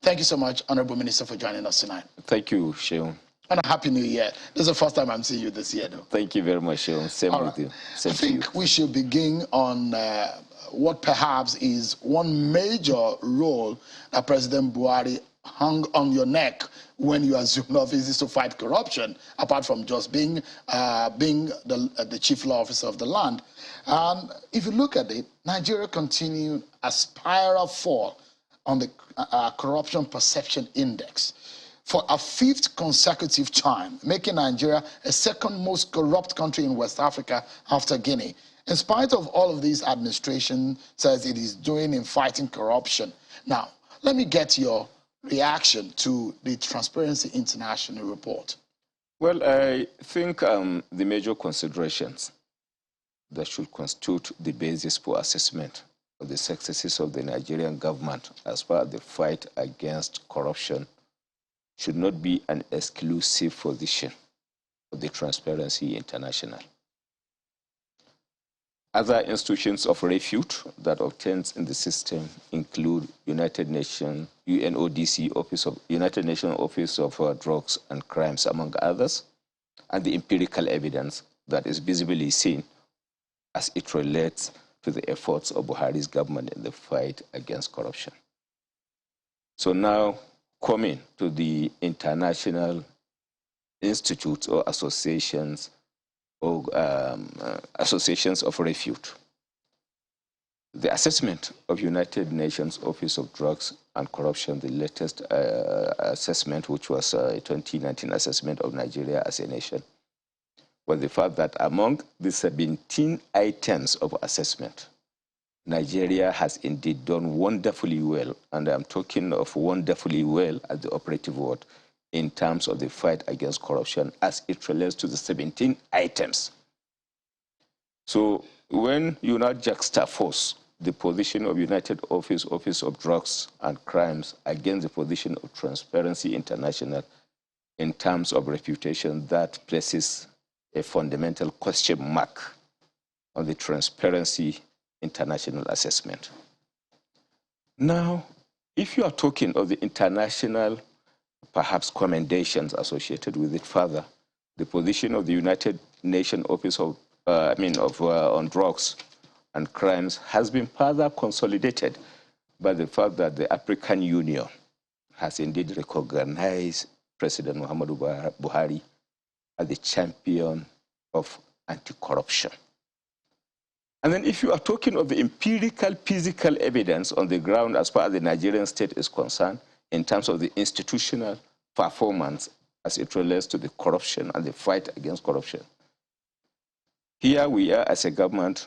Thank you so much, Honorable Minister, for joining us tonight. Thank you, Sheon. And a happy new year. This is the first time I'm seeing you this year, though. Thank you very much, Sheon. Same with you. Same I think we should begin on what perhaps is one major role that President Buhari hung on your neck when you assumed office is to fight corruption, apart from just being the chief law officer of the land. And if you look at it, Nigeria continued a spiral fall on the Corruption Perception Index for a 5th consecutive time, making Nigeria a second most corrupt country in West Africa after Guinea. In spite of all of these, administration says it is doing in fighting corruption. Now, let me get your reaction to the Transparency International report. Well, I think the major considerations that should constitute the basis for assessment of the successes of the Nigerian government as far as the fight against corruption should not be an exclusive position of the Transparency International. Other institutions of refuge that obtains in the system include United Nations, UNODC, United Nations Office of Drugs and Crimes, among others, and the empirical evidence that is visibly seen as it relates to the efforts of Buhari's government in the fight against corruption. So now, coming to the international institutes or associations or associations of refuge. The assessment of United Nations Office of Drugs and Corruption, the latest assessment, which was a 2019 assessment of Nigeria as a nation, was the fact that among the 17 items of assessment, Nigeria has indeed done wonderfully well, and I'm talking of wonderfully well as the operative word, in terms of the fight against corruption as it relates to the 17 items. So when you now juxtapose the position of United Office of Drugs and Crimes against the position of Transparency International in terms of reputation, that places a fundamental question mark on the Transparency International assessment. Now, if you are talking of the international, perhaps commendations associated with it further, the position of the United Nations Office of, on Drugs and Crimes has been further consolidated by the fact that the African Union has indeed recognized President Muhammadu Buhari as the champion of anti-corruption. And then if you are talking of the empirical physical evidence on the ground as far as the Nigerian state is concerned, in terms of the institutional performance as it relates to the corruption and the fight against corruption, here we are as a government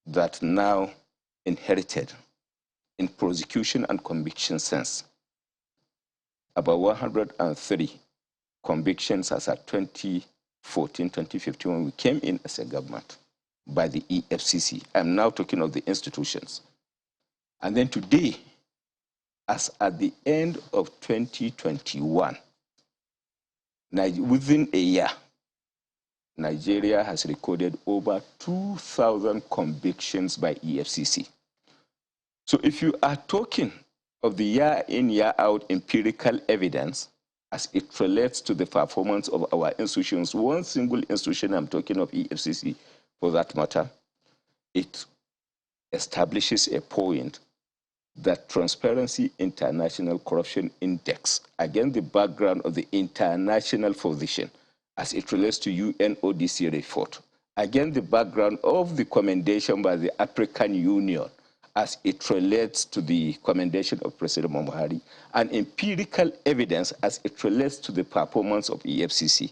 that now inherited, in prosecution and conviction sense, about 130 convictions as at 2014, 2015, when we came in as a government by the EFCC. I'm now talking of the institutions. And then today, as at the end of 2021, within a year, Nigeria has recorded over 2,000 convictions by EFCC. So if you are talking of the year in, year out empirical evidence as it relates to the performance of our institutions, one single institution, I'm talking of EFCC for that matter, it establishes a point that Transparency International Corruption Index, against the background of the international position as it relates to UNODC report, against the background of the commendation by the African Union as it relates to the commendation of President Buhari, and empirical evidence as it relates to the performance of EFCC,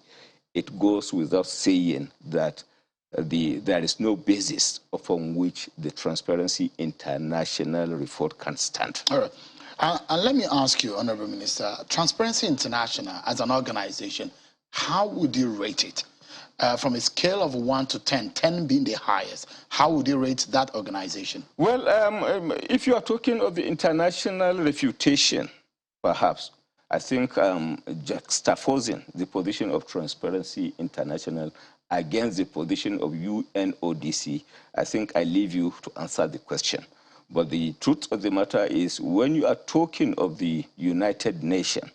it goes without saying that there is no basis upon which the Transparency International report can stand. All right. And let me ask you, Honorable Minister, Transparency International as an organization, how would you rate it? From a scale of 1 to 10, 10 being the highest, how would you rate that organization? Well, if you are talking of the international reputation, perhaps, I think juxtaposing the position of Transparency International against the position of UNODC, I think I leave you to answer the question. But the truth of the matter is, when you are talking of the United Nations,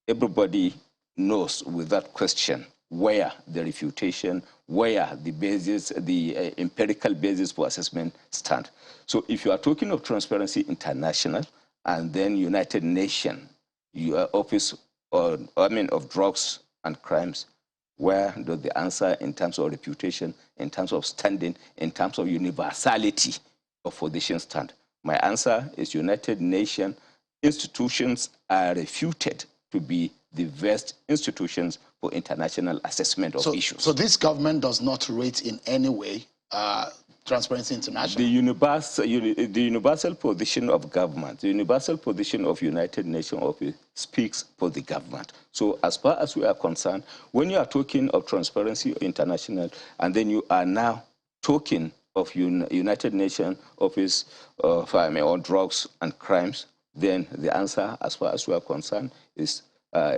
everybody knows without question where the refutation, where the basis, the empirical basis for assessment stand. So if you are talking of Transparency International and then United Nations, your Office of Drugs and Crimes, where does the answer in terms of reputation, in terms of standing, in terms of universality of position stand? My answer is United Nations institutions are refuted to be the best institutions for international assessment of issues. So this government does not rate in any way Transparency International? The universal position of government, the universal position of United Nations Office speaks for the government. So as far as we are concerned, when you are talking of Transparency International and then you are now talking of United Nations Office on Drugs and Crimes, then the answer, as far as we are concerned, is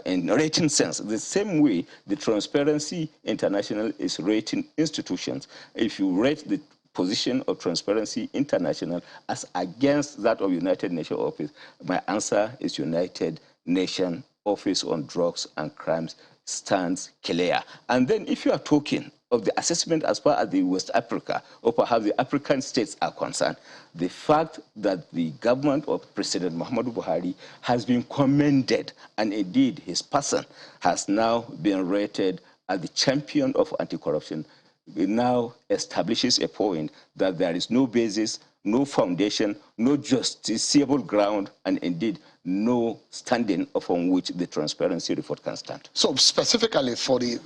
in rating sense, the same way the Transparency International is rating institutions. If you rate the position of Transparency International as against that of United Nations Office, my answer is United Nations Office on Drugs and Crimes stands clear. And then if you are talking of the assessment as far as the West Africa or perhaps the African states are concerned, the fact that the government of President Muhammadu Buhari has been commended, and indeed his person has now been rated as the champion of anti-corruption, it now establishes a point that there is no basis, no foundation, no justiciable ground, and indeed no standing upon which the transparency report can stand. So specifically for the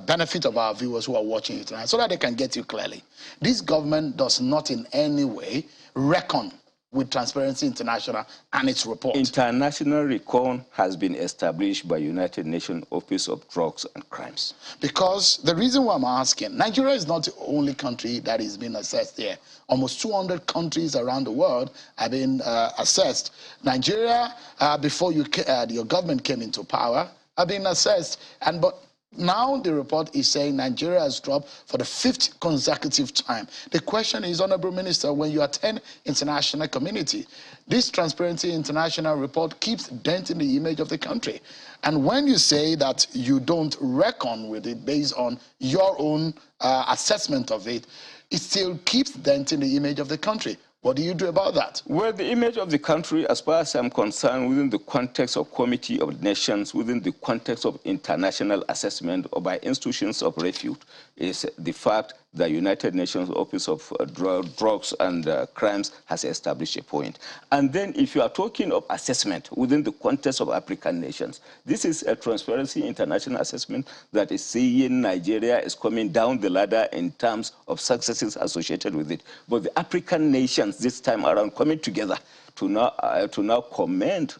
benefit of our viewers who are watching it tonight, so that they can get you clearly, this government does not in any way reckon with Transparency International and its report. International recon has been established by United Nations Office of Drugs and Crimes. Because the reason why I'm asking, Nigeria is not the only country that is being assessed here. Almost 200 countries around the world have been assessed. Nigeria, before your government came into power, have been assessed. But now the report is saying Nigeria has dropped for the 5th consecutive time. The question is, Honorable Minister, when you attend international community, this Transparency International report keeps denting the image of the country. And when you say that you don't reckon with it based on your own assessment of it, it still keeps denting the image of the country. What do you do about that? Well, the image of the country, as far as I'm concerned, within the context of Committee of Nations, within the context of international assessment or by institutions of refuge, is the fact that United Nations Office of Drugs and Crimes has established a point. And then if you are talking of assessment within the context of African nations, this is a Transparency International assessment that is saying Nigeria is coming down the ladder in terms of successes associated with it. But the African nations this time around coming together to now commend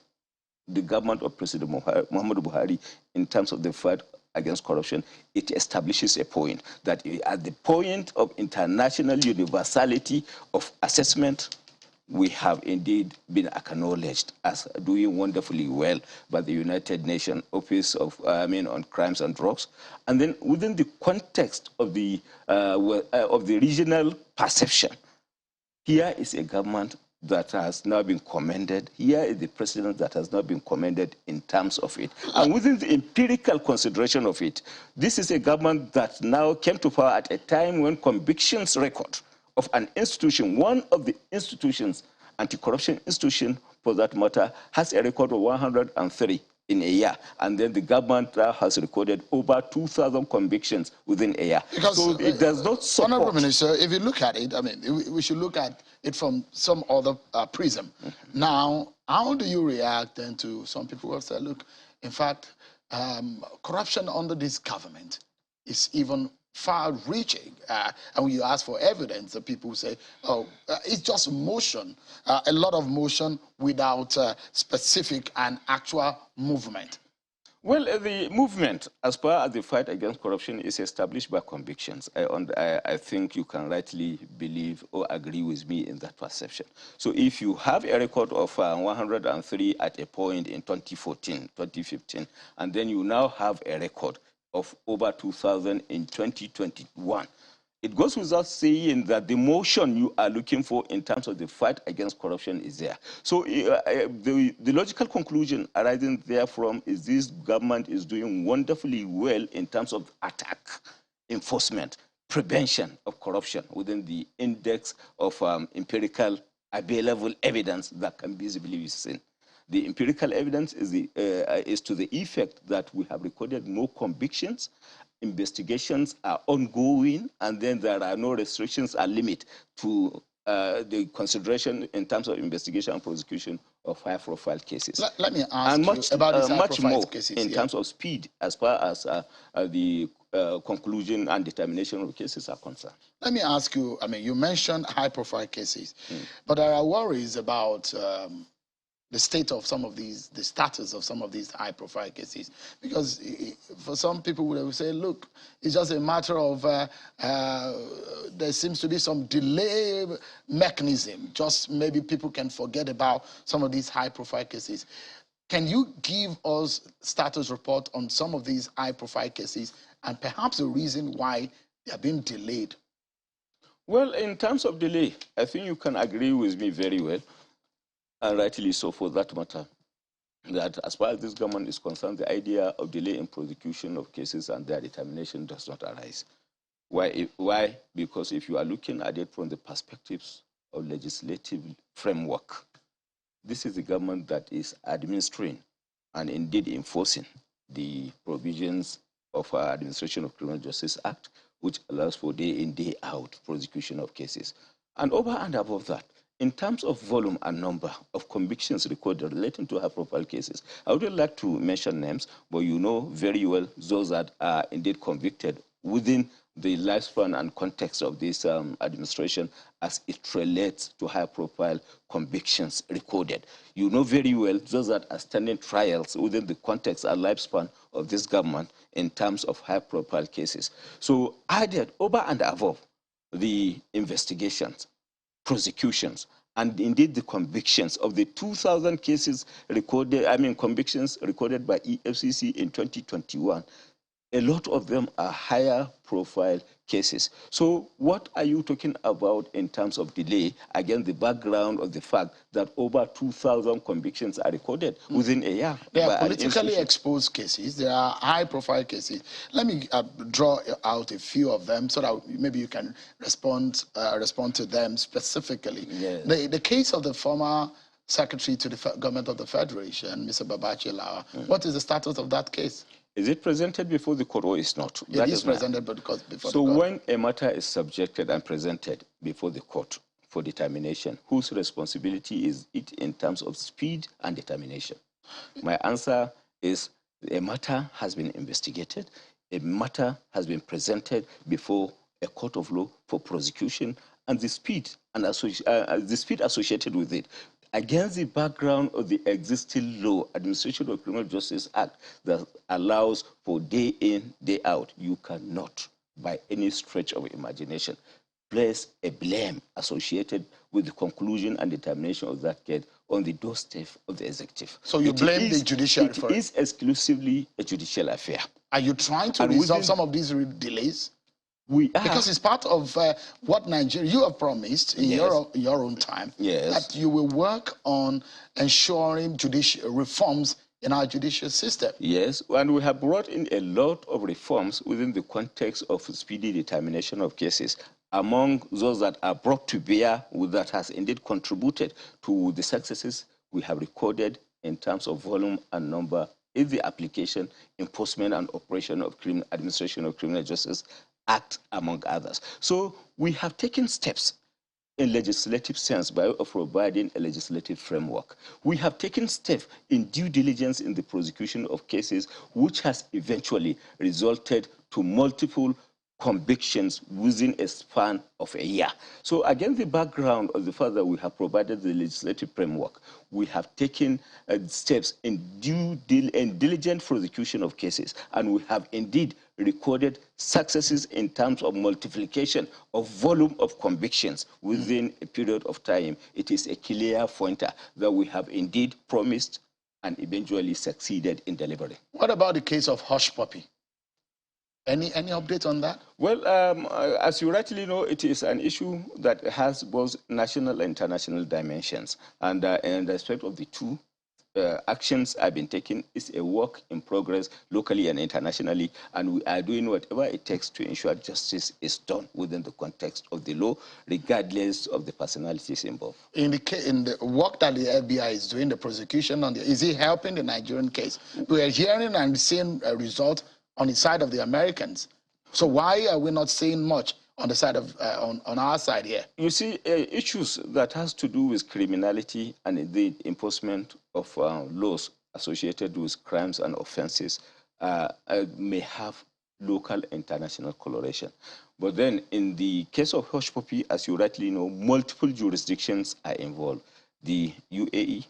the government of President Muhammadu Buhari in terms of the fight against corruption. It establishes a point that at the point of international universality of assessment, we have indeed been acknowledged as doing wonderfully well by the United Nations Office of on Crimes and Drugs. And then within the context of the regional perception, here is a government that has now been commended. Here is the president that has now been commended in terms of it. And within the empirical consideration of it, this is a government that now came to power at a time when convictions record of an institution, one of the institutions, anti-corruption institution for that matter, has a record of 130 in a year. And then the government has recorded over 2,000 convictions within a year. Because, so it does not support... Honorable Minister, if you look at it, I mean, we should look at it from some other prism. Mm-hmm. Now, how do you react then to some people who have said, look, in fact, corruption under this government is even far-reaching, and when you ask for evidence, the people say, oh, it's just motion, a lot of motion without specific and actual movement. Well, the movement, as far as the fight against corruption, is established by convictions. I think you can rightly believe or agree with me in that perception. So if you have a record of 103 at a point in 2014, 2015, and then you now have a record of over 2,000 in 2021, it goes without saying that the motion you are looking for in terms of the fight against corruption is there. So the logical conclusion arising therefrom is this government is doing wonderfully well in terms of attack, enforcement, prevention of corruption within the index of empirical available evidence that can visibly be seen. The empirical evidence is to the effect that we have recorded more convictions, investigations are ongoing, and then there are no restrictions or limit to the consideration in terms of investigation and prosecution of high-profile cases. Let me ask you about these high-profile cases. In terms of speed, as far as the conclusion and determination of cases are concerned. Let me ask you, I mean, you mentioned high-profile cases, but there are worries about the state of some of these, the status of some of these high-profile cases. Because for some people, they will say, look, it's just a matter of, there seems to be some delay mechanism. Just maybe people can forget about some of these high-profile cases. Can you give us status report on some of these high-profile cases and perhaps the reason why they are being delayed? Well, in terms of delay, I think you can agree with me very well, and rightly so for that matter, that as far as this government is concerned, the idea of delay in prosecution of cases and their determination does not arise. Why? Because if you are looking at it from the perspectives of legislative framework, this is the government that is administering and indeed enforcing the provisions of our Administration of Criminal Justice Act, which allows for day in, day out prosecution of cases. And over and above that, in terms of volume and number of convictions recorded relating to high-profile cases, I would like to mention names, but you know very well those that are indeed convicted within the lifespan and context of this administration as it relates to high-profile convictions recorded. You know very well those that are standing trials within the context and lifespan of this government in terms of high-profile cases. So added over and above the investigations, prosecutions, and indeed the convictions of the 2,000 cases recorded, convictions recorded by EFCC in 2021, a lot of them are higher profile cases. So what are you talking about in terms of delay? Again, the background of the fact that over 2,000 convictions are recorded within a year. There are politically exposed cases. There are high-profile cases. Let me draw out a few of them so that maybe you can respond to them specifically. Yes. The case of the former Secretary to the Government of the Federation, Mr. Abba Kyari, what is the status of that case? Is it presented before the court or is not? It is presented before the court. So when a matter is subjected and presented before the court for determination, whose responsibility is it in terms of speed and determination? My answer is a matter has been investigated, a matter has been presented before a court of law for prosecution, and the speed associated with it, against the background of the existing law, Administration of Criminal Justice Act, that allows for day in, day out, you cannot, by any stretch of imagination, place a blame associated with the conclusion and determination of that case on the doorstep of the executive. So you blame the judiciary for it? It is exclusively a judicial affair. Are you trying to resolve some of these delays? We are. Because it's part of what Nigeria, you have promised in your own time, that you will work on ensuring judicial reforms in our judicial system. Yes, and we have brought in a lot of reforms within the context of speedy determination of cases. Among those that are brought to bear, that has indeed contributed to the successes we have recorded in terms of volume and number is the application, enforcement, and operation of Administration of Criminal Justice Act, among others. So we have taken steps in legislative sense by providing a legislative framework. We have taken steps in due diligence in the prosecution of cases, which has eventually resulted to multiple convictions within a span of a year. So against the background of the fact that we have provided the legislative framework, we have taken steps in diligent prosecution of cases, and we have indeed recorded successes in terms of multiplication of volume of convictions within a period of time. It is a clear pointer that we have indeed promised and eventually succeeded in delivering. What about the case of Hushpuppi? Any update on that? Well, as you rightly know, it is an issue that has both national and international dimensions. And in respect of the two, actions have been taken is a work in progress locally and internationally, and we are doing whatever it takes to ensure justice is done within the context of the law, regardless of the personalities involved. In the work that the FBI is doing, the prosecution on is it helping the Nigerian case? We are hearing and seeing a result on the side of the Americans. So why are we not seeing much on the side of on our side here? You see, issues that has to do with criminality and the enforcement of laws associated with crimes and offenses may have local international coloration. But then in the case of Hushpuppi, as you rightly know, multiple jurisdictions are involved. The UAE,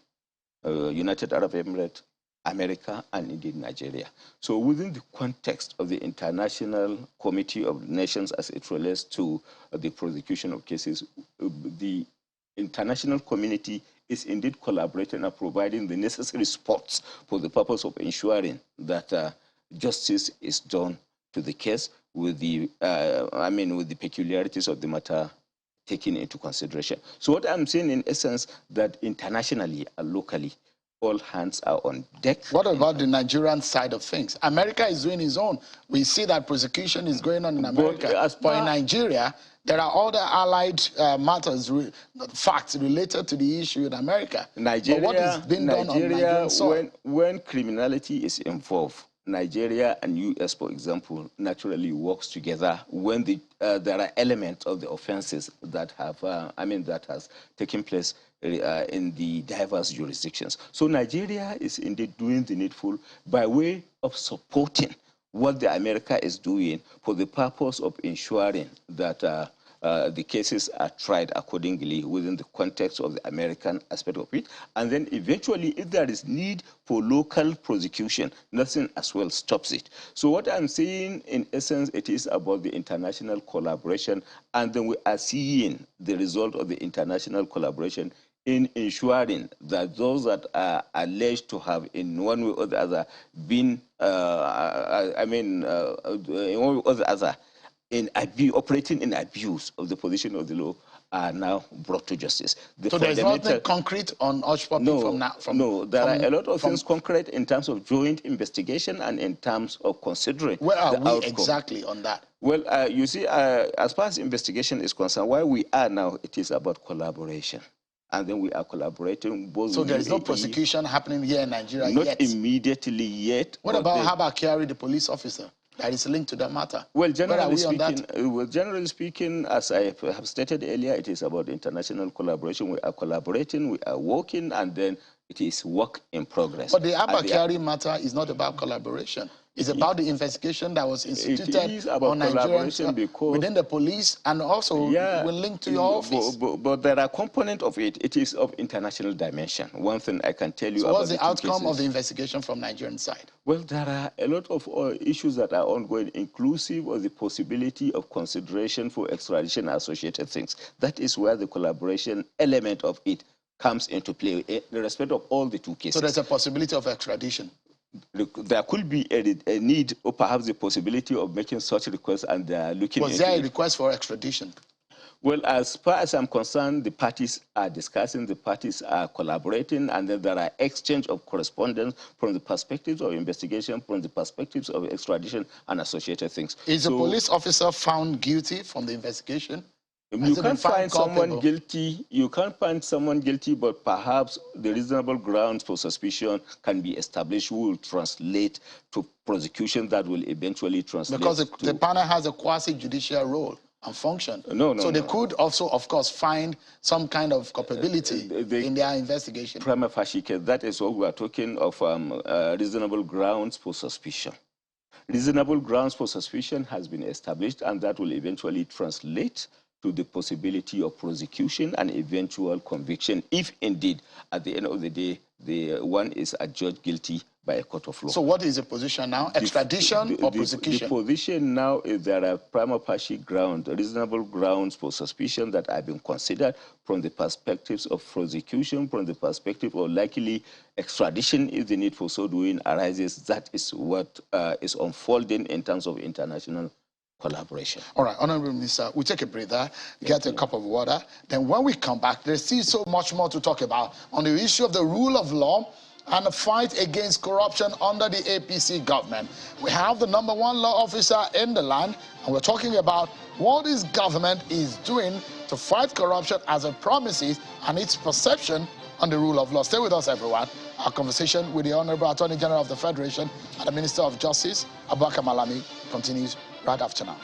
United Arab Emirates, America, and indeed Nigeria. So within the context of the International Committee of Nations as it relates to the prosecution of cases, the international community is indeed collaborating and providing the necessary supports for the purpose of ensuring that justice is done to the case with the, with the peculiarities of the matter taken into consideration. So what I'm saying in essence, that internationally and locally, all hands are on deck. What about the Nigerian side of things? America is doing its own. We see that prosecution is going on in America. But in Nigeria, there are other allied matters, facts related to the issue in America. Nigeria, but what is being done on Nigerian soil? When criminality is involved, Nigeria and US, for example, naturally works together when there are elements of the offenses that have, that has taken place in the diverse jurisdictions. So Nigeria is indeed doing the needful by way of supporting what the America is doing for the purpose of ensuring that the cases are tried accordingly within the context of the American aspect of it. And then eventually, if there is need for local prosecution, nothing as well stops it. So what I'm saying, in essence, it is about the international collaboration, and then we are seeing the result of the international collaboration in ensuring that those that are alleged to have in one way or the other been, in one way or the other, operating in abuse of the position of the law are now brought to justice. So there's nothing concrete on Hushpuppi No, there are a lot of things concrete in terms of joint investigation and in terms of considering where are the we outcome. Exactly on that? Well, you see, as far as investigation is concerned, where we are now, it is about collaboration. And then we are collaborating both. So there is no prosecution happening here in Nigeria yet? Not immediately yet. What about Abba Kyari, the police officer? That is linked to the matter. Well, generally speaking, as I have stated earlier, it is about international collaboration. We are collaborating, we are working, and then it is work in progress. But the Abba Kyari matter is not about collaboration. It's about the investigation that was instituted on Nigerians within the police, and also will link to your office. But there are components of it. It is of international dimension. One thing I can tell you about what's the outcome of the investigation from Nigerian side? Well, there are a lot of issues that are ongoing, inclusive of the possibility of consideration for extradition and associated things. That is where the collaboration element of it comes into play, in respect of all the two cases. So there's a possibility of extradition? There could be a need or perhaps the possibility of making such requests, and they are looking into it. Was there a request for extradition? Well, as far as I'm concerned, the parties are discussing, the parties are collaborating, and then there are exchange of correspondence from the perspectives of investigation, from the perspectives of extradition and associated things. Is a police officer found guilty from the investigation? You can't find someone guilty. You can't find someone guilty, but perhaps the reasonable grounds for suspicion can be established, will translate to prosecution that will eventually translate. Because the panel has a quasi-judicial role and function. So they could also, of course, find some kind of culpability in their investigation. Prima facie case, that is what we are talking of, reasonable grounds for suspicion. Reasonable grounds for suspicion has been established, and that will eventually translate to the possibility of prosecution and eventual conviction, if indeed, at the end of the day, The one is adjudged guilty by a court of law. So what is the position now? Extradition or prosecution? The position now is there are prima facie grounds, reasonable grounds for suspicion that have been considered from the perspectives of prosecution, from the perspective of likely extradition if the need for so doing arises. That is what is unfolding in terms of international collaboration. All right, Honorable Minister, we'll take a breather, get a cup of water. Then when we come back, there's still so much more to talk about on the issue of the rule of law and the fight against corruption under the APC government. We have the #1 law officer in the land, and we're talking about what this government is doing to fight corruption as it promises and its perception on the rule of law. Stay with us, everyone. Our conversation with the Honorable Attorney General of the Federation and the Minister of Justice, Abba Kyari, continues right after now.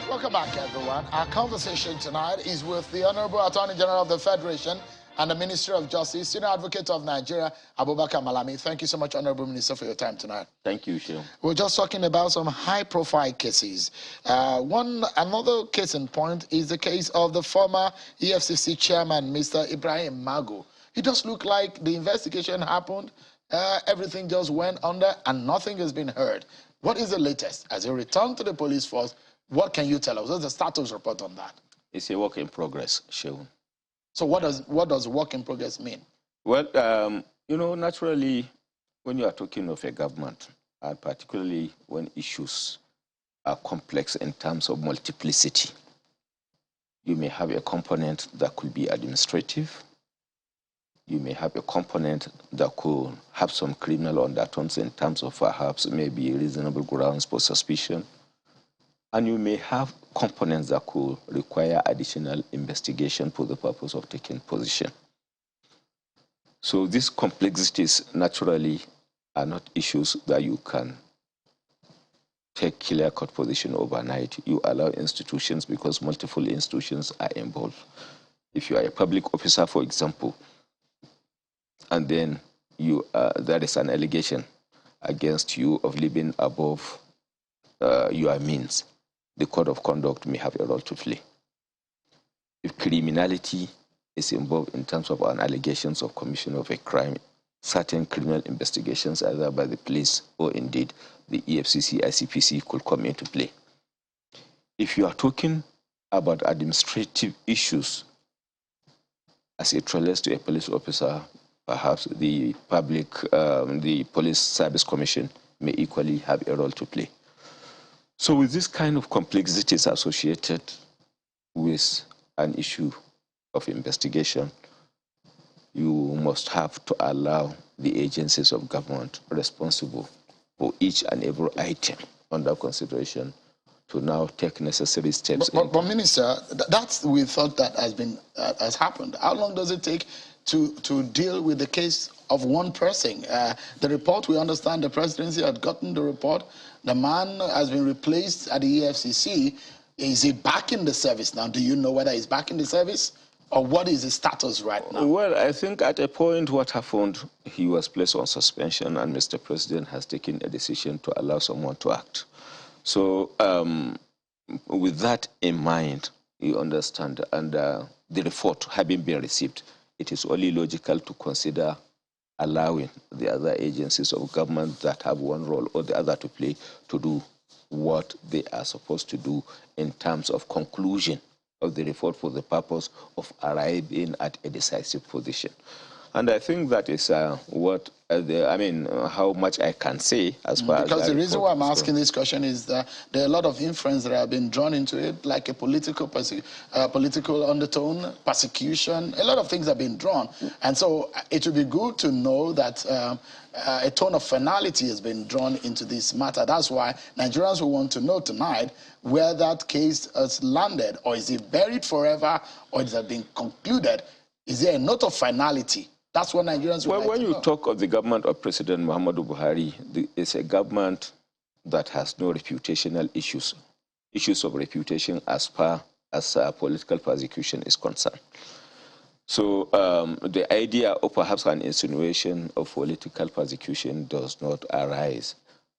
Welcome back, everyone. Our conversation tonight is with the Honorable Attorney General of the Federation and the Minister of Justice, Senior Advocate of Nigeria, Abba Kyari. Thank you so much, Honorable Minister, for your time tonight. Thank you, Sheil. We're just talking about some high-profile cases. Another case in point is the case of the former EFCC chairman, Mr. Ibrahim Magu. It does look like the investigation happened, everything just went under, and nothing has been heard. What is the latest? As you return to the police force, what can you tell us? What's the status report on that? It's a work in progress, Sheil. So what does work in progress mean? Well, you know, naturally, when you are talking of a government, and particularly when issues are complex in terms of multiplicity, you may have a component that could be administrative. You may have a component that could have some criminal undertones in terms of perhaps maybe reasonable grounds for suspicion. And you may have components that could require additional investigation for the purpose of taking position. So these complexities naturally are not issues that you can take clear-cut position overnight. You allow institutions, because multiple institutions are involved. If you are a public officer, for example, and then there is an allegation against you of living above your means, the code of conduct may have a role to play. If criminality is involved in terms of an allegations of commission of a crime, certain criminal investigations either by the police or indeed the EFCC, ICPC could come into play. If you are talking about administrative issues as it relates to a police officer, perhaps the Police Service Commission may equally have a role to play. So with this kind of complexities associated with an issue of investigation, you must have to allow the agencies of government responsible for each and every item under consideration to now take necessary steps. But Minister, that's we thought that has happened. How long does it take to deal with the case of one person? The report, we understand the presidency had gotten the report. The man has been replaced at the EFCC. Is he back in the service now? Do you know whether he's back in the service? Or what is his status right now? Well, I think at a point what happened, he was placed on suspension and Mr. President has taken a decision to allow someone to act. So with that in mind, you understand, and the report having been received, it is only logical to consider allowing the other agencies of government that have one role or the other to play to do what they are supposed to do in terms of conclusion of the report for the purpose of arriving at a decisive position. And I think that is how much I can say as far as because the reason why I'm asking this question is that there are a lot of inference that have been drawn into it, like a political undertone, persecution. A lot of things have been drawn. And so it would be good to know that a tone of finality has been drawn into this matter. That's why Nigerians will want to know tonight where that case has landed, or is it buried forever, or is it been concluded? Is there a note of finality? That's what Nigerians would like to know. When you talk of the government of President Muhammadu Buhari, it's a government that has no reputational issues of reputation as far as political persecution is concerned. So the idea of perhaps an insinuation of political persecution does not arise,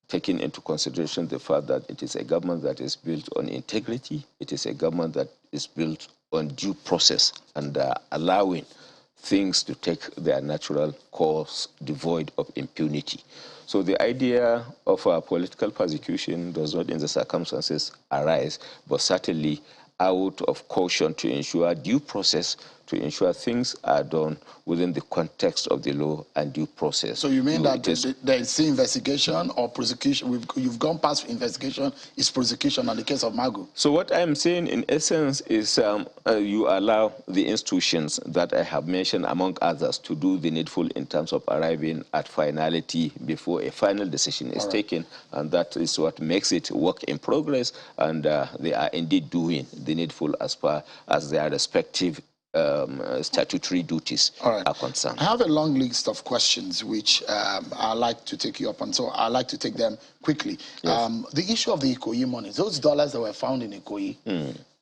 taking into consideration the fact that it is a government that is built on integrity, it is a government that is built on due process and allowing things to take their natural course devoid of impunity. So the idea of political persecution does not in the circumstances arise, but certainly out of caution to ensure due process, to ensure things are done within the context of the law and due process. So you mean that there is investigation or prosecution? You've gone past investigation, is prosecution on the case of Magu? So what I'm saying in essence is you allow the institutions that I have mentioned, among others, to do the needful in terms of arriving at finality before a final decision is taken, and that is what makes it work in progress, and they are indeed doing the needful as far as their respective statutory duties are concerned. I have a long list of questions which I'd like to take you up on, so I'd like to take them quickly. Yes. The issue of the Ikoyi money, those dollars that were found in Ikoyi,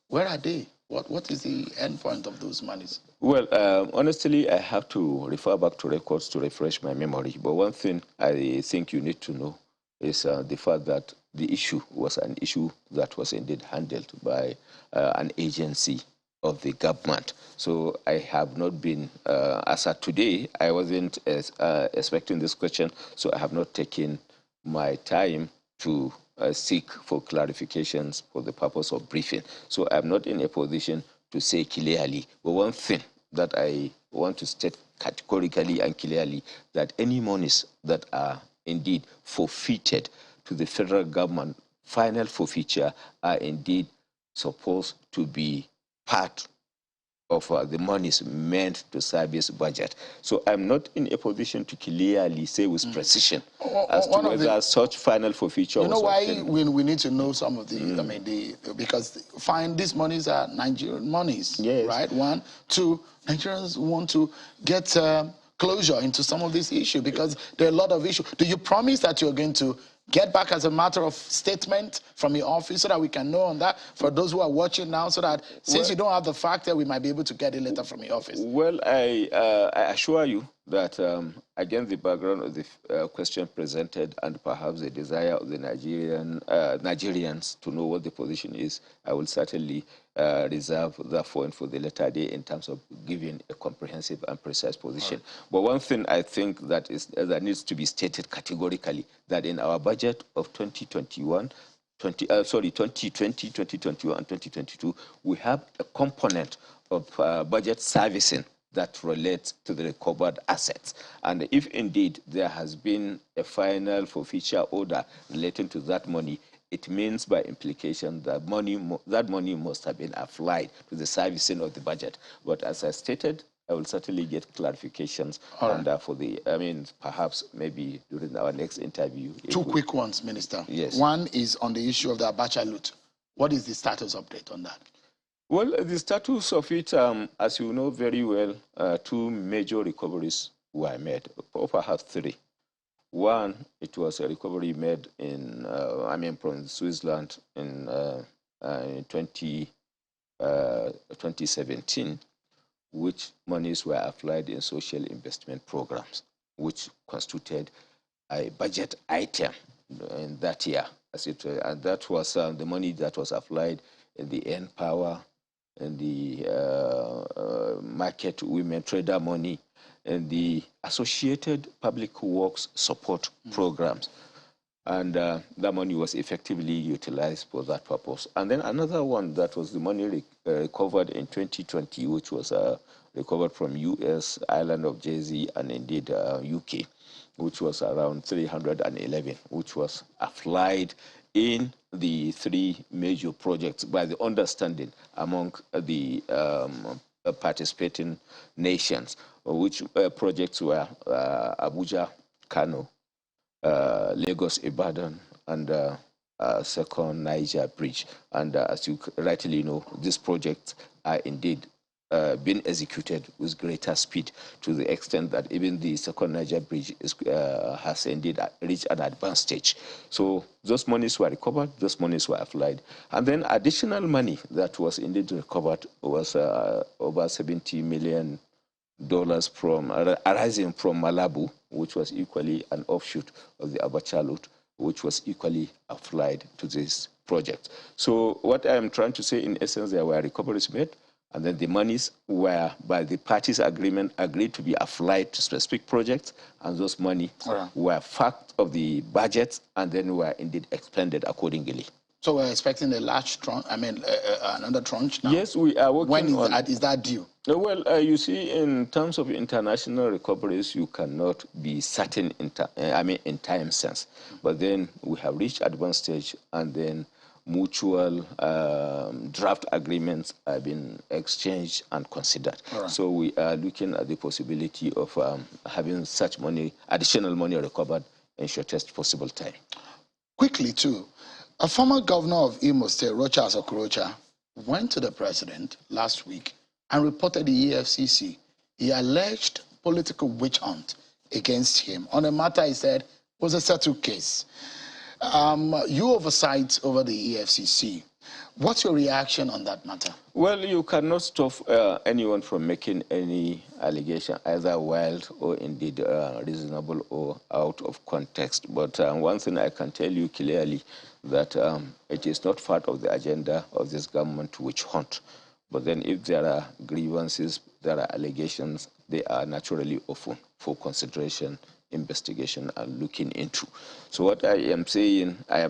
where are they? What is the end point of those monies? Well, honestly, I have to refer back to records to refresh my memory. But one thing I think you need to know is the fact that the issue was an issue that was indeed handled by an agency of the government. So I have not been, as of today, I wasn't expecting this question, so I have not taken my time to seek for clarifications for the purpose of briefing. So I'm not in a position to say clearly. But one thing that I want to state categorically and clearly, that any monies that are indeed forfeited to the federal government, final forfeiture, are indeed supposed to be part of the monies meant to service budget. So I'm not in a position to clearly say with precision as to whether such final forfeiture. You know why we need to know some of the, I mean, because these monies are Nigerian monies, right? One, two, Nigerians want to get closure into some of these issues because there are a lot of issues. Do you promise that you're going to get back as a matter of statement from your office so that we can know on that for those who are watching now, so that since you don't have the fact that we might be able to get a letter from your office? Well, I assure you that, again, the background of the question presented and perhaps the desire of the Nigerians to know what the position is, I will certainly reserve that point for the later day in terms of giving a comprehensive and precise position. But one thing I think that needs to be stated categorically, that in our budget of 2020, 2021, 2022, we have a component of budget servicing that relates to the recovered assets. And if indeed there has been a final forfeiture order relating to that money, it means by implication that that money must have been applied to the servicing of the budget. But as I stated, I will certainly get clarifications and perhaps maybe during our next interview. Two quick ones, Minister. Yes. One is on the issue of the Abacha loot. What is the status update on that? Well, the status of it, as you know very well, two major recoveries were made, or perhaps three. One, it was a recovery made from Switzerland in 2017, which monies were applied in social investment programs, which constituted a budget item in that year. And that was the money that was applied in the N Power and the market women trader money and the associated public works support programs. And that money was effectively utilized for that purpose. And then another one, that was the money recovered in 2020, which was recovered from US, Island of Jersey, and indeed UK, which was around 311, which was applied in the three major projects by the understanding among the participating nations, which projects were Abuja, Kano, Lagos, Ibadan, and second Niger Bridge. And as you rightly know, these projects are indeed being executed with greater speed, to the extent that even the second Niger Bridge has indeed reached an advanced stage. So those monies were recovered, those monies were applied. And then additional money that was indeed recovered was over $70 million arising from Malabu, which was equally an offshoot of the Abacha loot, which was equally applied to this project. So what I'm trying to say, in essence, there were recoveries made, And then the monies were, by the parties' agreement, agreed to be applied to specific projects, and those money were fact of the budget, and then were indeed expended accordingly. So we're expecting a large tranche, another tranche now? Yes, we are working on... When is that due? Well, you see, in terms of international recoveries, you cannot be certain in time sense. But then we have reached advanced stage, and then mutual draft agreements have been exchanged and considered. So we are looking at the possibility of having such money, additional money recovered in shortest possible time. Quickly, too, a former governor of Imo State, Rochas Okorocha, went to the president last week and reported the EFCC. He alleged political witch hunt against him on a matter he said was a settled case. You oversight over the EFCC. What's your reaction on that matter? Well, you cannot stop anyone from making any allegation, either wild or indeed reasonable or out of context. But one thing I can tell you clearly, that it is not part of the agenda of this government to witch hunt. But then if there are grievances, there are allegations, they are naturally open for consideration, investigation, and looking into. So what I am saying, I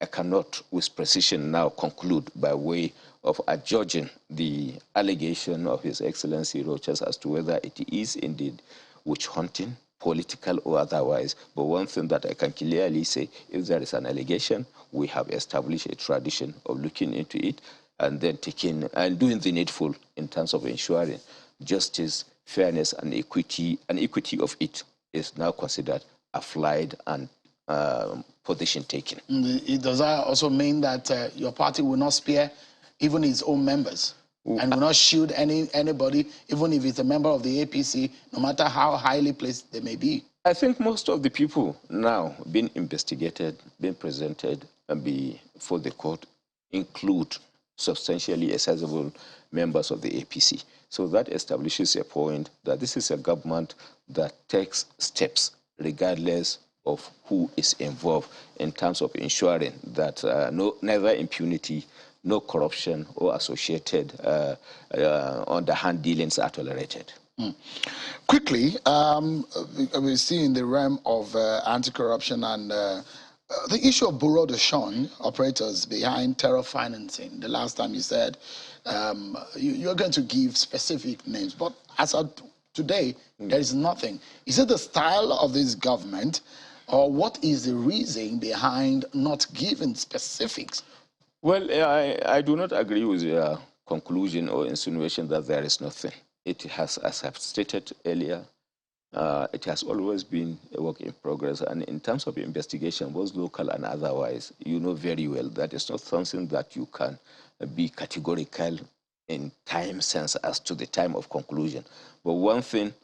cannot with precision now conclude by way of adjudging the allegation of His Excellency Rochas as to whether it is indeed witch hunting, political or otherwise. But one thing that I can clearly say, if there is an allegation, we have established a tradition of looking into it and then taking and doing the needful in terms of ensuring justice, fairness, and equity of it is now considered applied and position taken. Does that also mean that your party will not spare even its own members and will not shield anybody, even if it's a member of the APC, no matter how highly placed they may be? I think most of the people now being investigated, being presented and before the court include substantially accessible members of the APC. So that establishes a point that this is a government that takes steps regardless of who is involved in terms of ensuring that neither impunity, no corruption or associated underhand dealings are tolerated. Quickly, we see in the realm of anti-corruption and the issue of bureau de change operators behind terror financing. The last time you said you're going to give specific names, but as of today, there is nothing. Is it the style of this government, or what is the reason behind not giving specifics? Well, I do not agree with your conclusion or insinuation that there is nothing. It has, as I've stated earlier, it has always been a work in progress. And in terms of investigation, both local and otherwise, you know very well that it's not something that you can be categorical in time sense as to the time of conclusion. But one thing,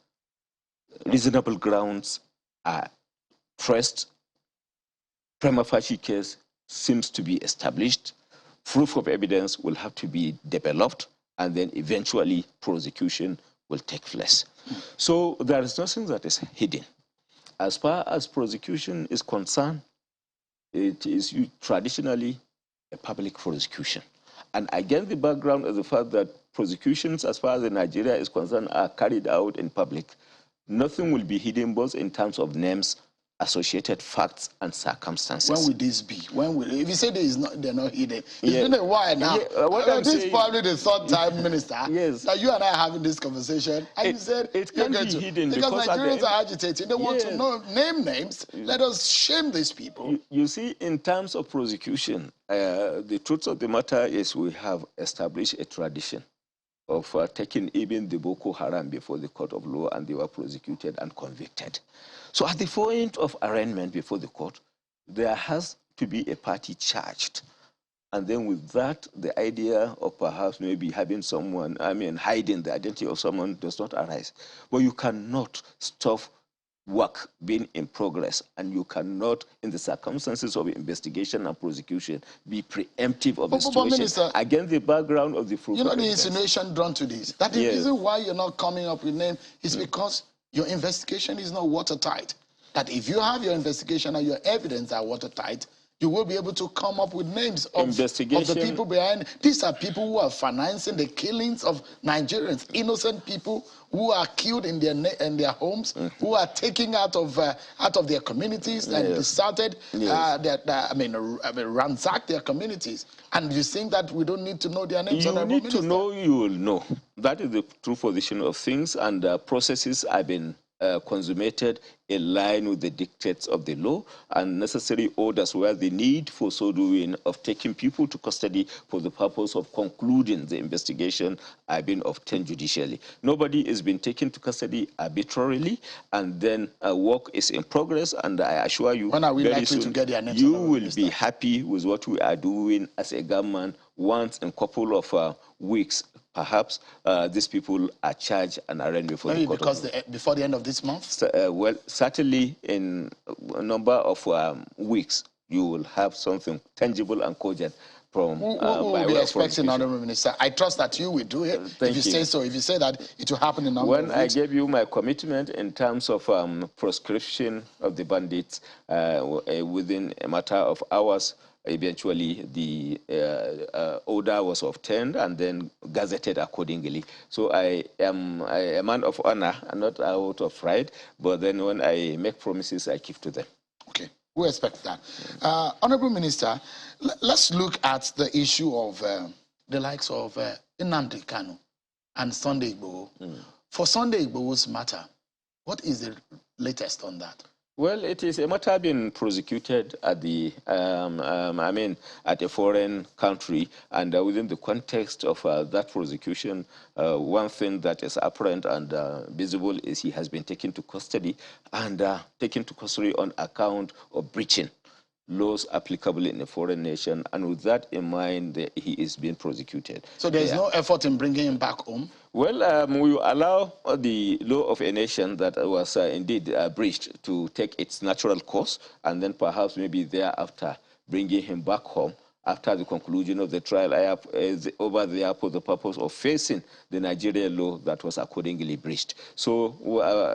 reasonable grounds are pressed, prima facie case seems to be established, proof of evidence will have to be developed, and then eventually prosecution will take place. So there is nothing that is hidden. As far as prosecution is concerned, it is traditionally a public prosecution. And against the background of the fact that prosecutions, as far as Nigeria is concerned, are carried out in public, nothing will be hidden both in terms of names, associated facts and circumstances. When will this be? When will, if you say they're not hidden, it's been a while now. This is probably the third time, Minister, that you and I are having this conversation, and you said it can be hidden because Nigerians are agitated. They want to know, name names. Let us shame these people. You see, in terms of prosecution, the truth of the matter is we have established a tradition of taking even the Boko Haram before the court of law, and they were prosecuted and convicted. So at the point of arraignment before the court, there has to be a party charged. And then with that, the idea of perhaps maybe having someone, hiding the identity of someone does not arise. But you cannot stop work being in progress, and you cannot, in the circumstances of investigation and prosecution, be preemptive of the situation. Minister, against the background of the proof. You know the insinuation drawn to this. That the reason why you're not coming up with name is because your investigation is not watertight. That if you have your investigation and your evidence are watertight, you will be able to come up with names of the people behind. These are people who are financing the killings of Nigerians, innocent people who are killed in their homes, who are taken out of their communities and deserted, ransacked their communities. And you think that we don't need to know their names? You need to know, you will know. That is the true position of things, and processes have been consummated in line with the dictates of the law, and necessary orders where the need for so doing of taking people to custody for the purpose of concluding the investigation have been obtained judicially. Nobody is being taken to custody arbitrarily, and then work is in progress, and I assure you, when are we likely soon, to get their names? You will be happy with what we are doing as a government. Once in a couple of weeks, perhaps these people are charged and arraigned before the court. Because before the end of this month? So, well, certainly in a number of weeks, you will have something tangible and cogent from. Who will be expecting, Honorable Minister? I trust that you will do it. If you say so, if you say that it will happen in a number of weeks. When I gave you my commitment in terms of proscription of the bandits within a matter of hours, eventually the order was obtained and then gazetted accordingly. So I am a man of honor and not out of pride, but then when I make promises, I keep to them. Okay, we expect that. Honorable Minister, let's look at the issue of the likes of Nnamdi Kanu and Sunday Igboho. For Sunday Igboho's matter, what is the latest on that? Well, it is a matter being prosecuted at the, at a foreign country, and within the context of that prosecution, one thing that is apparent and visible is he has been taken to custody, and taken to custody on account of breaching laws applicable in a foreign nation, and with that in mind, he is being prosecuted. So there is no effort in bringing him back home? Well, we allow the law of a nation that was indeed breached to take its natural course, and then perhaps maybe thereafter bringing him back home after the conclusion of the trial over there for the purpose of facing the Nigerian law that was accordingly breached. So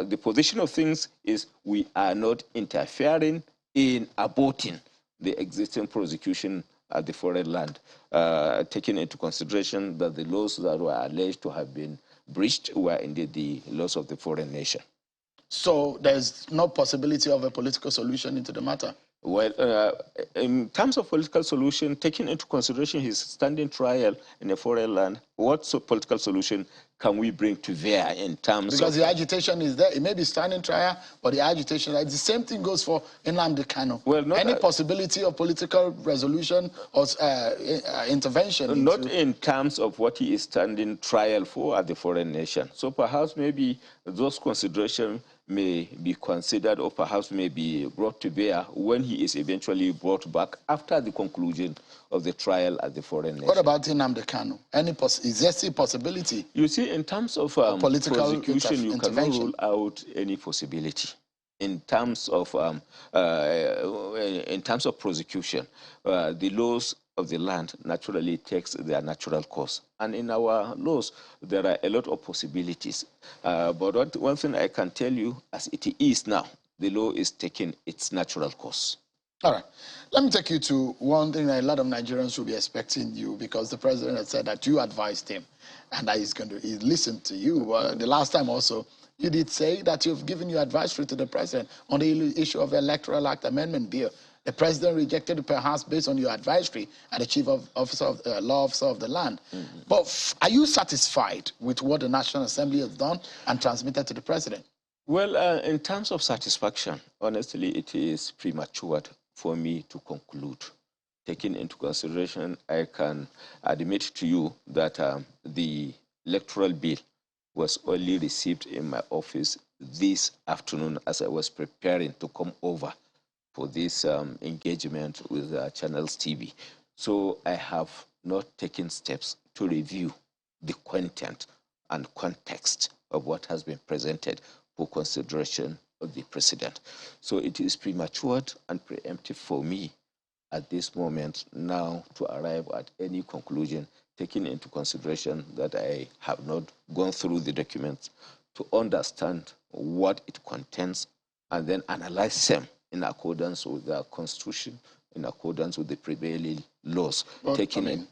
the position of things is we are not interfering in aborting the existing prosecution at the foreign land, taking into consideration that the laws that were alleged to have been breached were indeed the laws of the foreign nation. So there's no possibility of a political solution into the matter? Well, in terms of political solution, taking into consideration his standing trial in a foreign land, what political solution can we bring to bear in terms because the agitation is there. It may be standing trial, but the agitation, the same thing goes for Nnamdi Kanu. Well, any possibility of political resolution or intervention? Not in terms of what he is standing trial for at the foreign nation. So perhaps maybe those considerations may be considered or perhaps may be brought to bear when he is eventually brought back after the conclusion of the trial at the foreign nation. What about Nnamdi Kanu? Is there still possibility? You see, in terms of political prosecution, you cannot rule out any possibility. In terms of prosecution, the laws of the land naturally takes their natural course. And in our laws, there are a lot of possibilities. But one thing I can tell you, as it is now, the law is taking its natural course. All right. Let me take you to one thing that a lot of Nigerians will be expecting you, because the president has said that you advised him and that he's going to listen to you. The last time also, you did say that you've given your advisory to the president on the issue of the Electoral Act Amendment Bill. The president rejected it perhaps based on your advisory and the chief officer of law officer of the land. But are you satisfied with what the National Assembly has done and transmitted to the president? Well, in terms of satisfaction, honestly, it is premature for me to conclude. Taking into consideration, I can admit to you that the electoral bill was only received in my office this afternoon as I was preparing to come over for this engagement with Channels TV. So I have not taken steps to review the content and context of what has been presented for consideration of the president. So it is premature and preemptive for me at this moment now to arrive at any conclusion, taking into consideration that I have not gone through the documents to understand what it contains and then analyze them in accordance with the Constitution, in accordance with the prevailing laws. Well,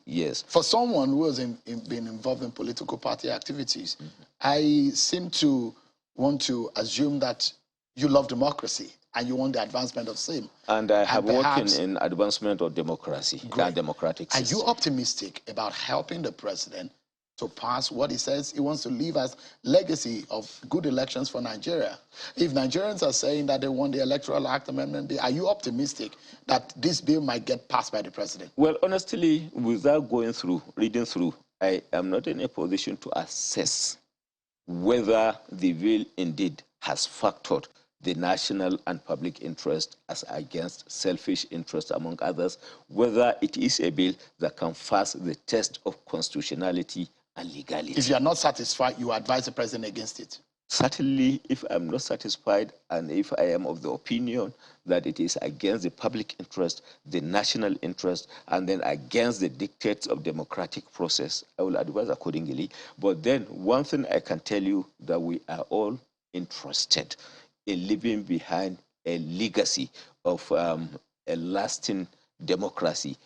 Yes. For someone who has been involved in political party activities, I seem to want to assume that you love democracy and you want the advancement of same. And I have worked in advancement of democracy, and democratic system. Are you optimistic about helping the president to pass what he says he wants to leave as legacy of good elections for Nigeria? If Nigerians are saying that they want the Electoral Act Amendment Bill, are you optimistic that this bill might get passed by the president? Well, honestly, without reading through, I am not in a position to assess whether the bill indeed has factored the national and public interest as against selfish interest, among others, whether it is a bill that can pass the test of constitutionality and legality. If you are not satisfied, you advise the president against it? Certainly, if I'm not satisfied and if I am of the opinion that it is against the public interest, the national interest, and then against the dictates of democratic process, I will advise accordingly. But then one thing I can tell you, that we are all interested in leaving behind a legacy of a lasting democracy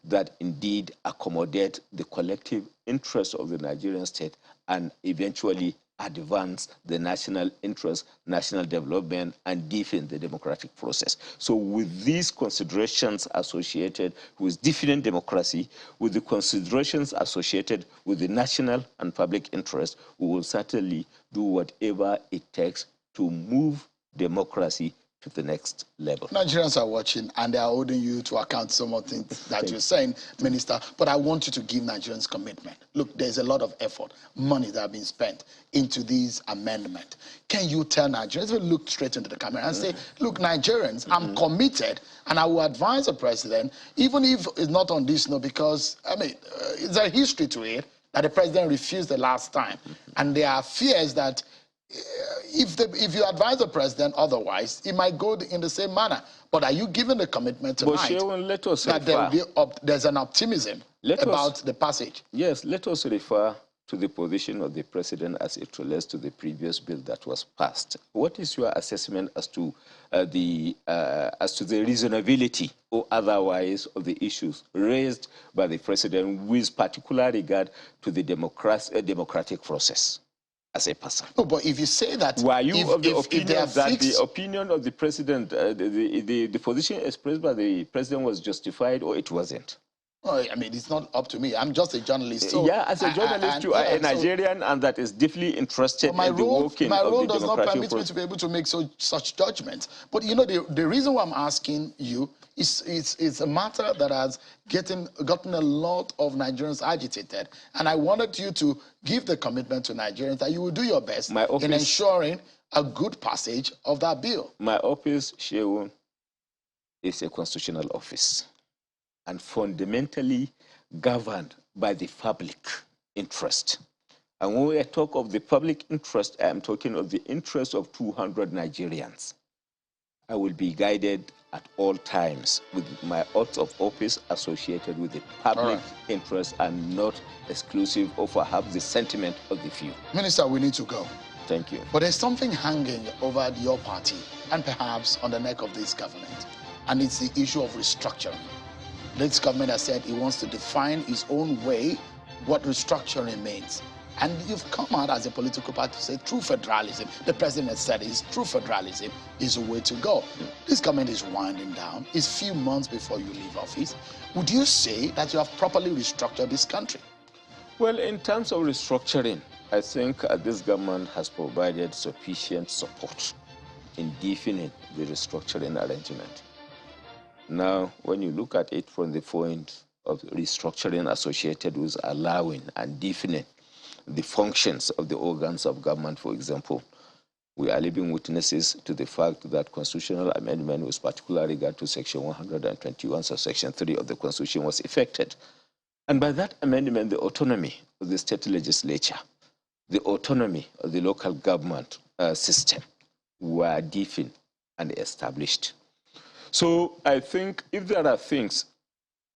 that indeed accommodates the collective interest of the Nigerian state and eventually advance the national interest, national development, and deepen the democratic process. So with these considerations associated with deepening democracy, with the considerations associated with the national and public interest, we will certainly do whatever it takes to move democracy to the next level. Nigerians are watching and they are holding you to account some of the things that you're saying, Minister, but I want you to give Nigerians commitment. Look, there's a lot of effort, money that have been spent into these amendments. Can you tell Nigerians, look straight into the camera and say, look, Nigerians, I'm committed and I will advise the president, even if it's not on this note, because, I mean, there's a history to it that the president refused the last time. And there are fears that if you advise the president otherwise, it might go in the same manner. But are you giving the commitment tonight let us that there's an optimism about the passage? Yes, let us refer to the position of the president as it relates to the previous bill that was passed. What is your assessment as to the reasonability or otherwise of the issues raised by the president with particular regard to the democratic process? As a person. No, but if you say that... Were you of the opinion that the opinion of the president, the position expressed by the president was justified or it wasn't? Oh, I mean, it's not up to me. I'm just a journalist. So yeah, as a journalist, you are a Nigerian and that is deeply interested in the working of the democratic process. My role does not permit me to be able to make such judgments. But, you know, the reason why I'm asking you is a matter that has gotten a lot of Nigerians agitated. And I wanted you to give the commitment to Nigerians that you will do your best in ensuring a good passage of that bill. My office, Shehu, is a constitutional office and fundamentally governed by the public interest. And when we talk of the public interest, I am talking of the interest of 200 Nigerians. I will be guided at all times with my oath of office associated with the public interest and not exclusive or perhaps the sentiment of the few. Minister, we need to go. Thank you. But there's something hanging over your party and perhaps on the neck of this government, and it's the issue of restructuring. This government has said it wants to define its own way what restructuring means. And you've come out as a political party to say true federalism. The president has said true federalism is the way to go. This government is winding down. It's few months before you leave office. Would you say that you have properly restructured this country? Well, in terms of restructuring, I think this government has provided sufficient support in defining the restructuring arrangement. Now, when you look at it from the point of restructuring associated with allowing and defining the functions of the organs of government, for example, we are living witnesses to the fact that constitutional amendment with particular regard to Section 121, Section 3 of the Constitution was effected. And by that amendment, the autonomy of the state legislature, the autonomy of the local government system were defined and established. So I think if there are things,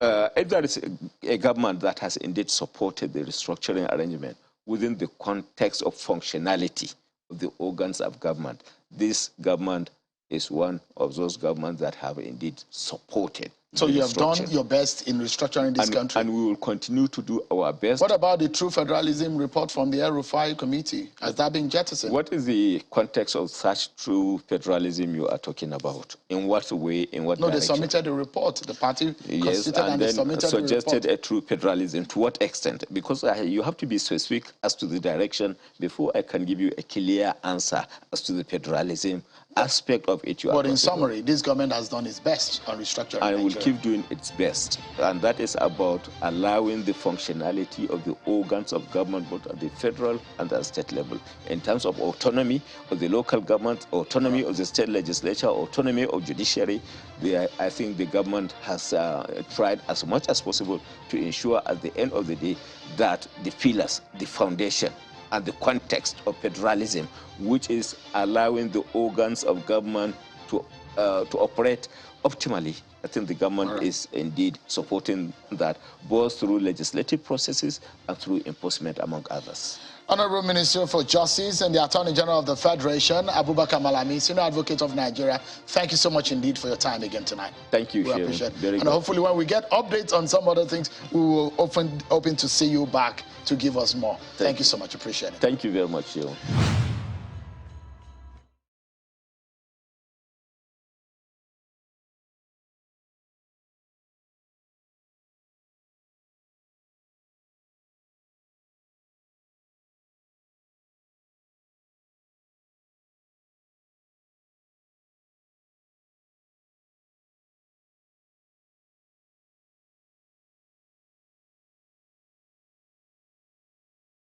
if there is a government that has indeed supported the restructuring arrangement within the context of functionality of the organs of government, this government is one of those governments that have indeed supported. So you have done your best in restructuring this country. And we will continue to do our best. What about the True Federalism report from the El-Rufai Committee? Has that been jettisoned? What is the context of such true federalism you are talking about? In what way, in what direction? No, they submitted a report. The party yes, and they then suggested a true federalism. To what extent? Because you have to be specific as to the direction before I can give you a clear answer as to the federalism aspect of it. But in summary, this government has done its best on restructuring and Nigeria. will keep doing its best. And that is about allowing the functionality of the organs of government, both at the federal and the state level. In terms of autonomy of the local government, autonomy of the state legislature, autonomy of judiciary, I think the government has tried as much as possible to ensure at the end of the day that the pillars, the foundation, and the context of federalism, which is allowing the organs of government to operate optimally. I think the government is indeed supporting that, both through legislative processes and through enforcement, among others. Honorable Minister for Justice and the Attorney General of the Federation, Abubakar Malami, Senior Advocate of Nigeria, thank you so much indeed for your time again tonight. Thank you, we appreciate it. And good. Hopefully when we get updates on some other things, we will open to see you back to give us more. Thank you so much. Appreciate it. Thank you very much, Sheil.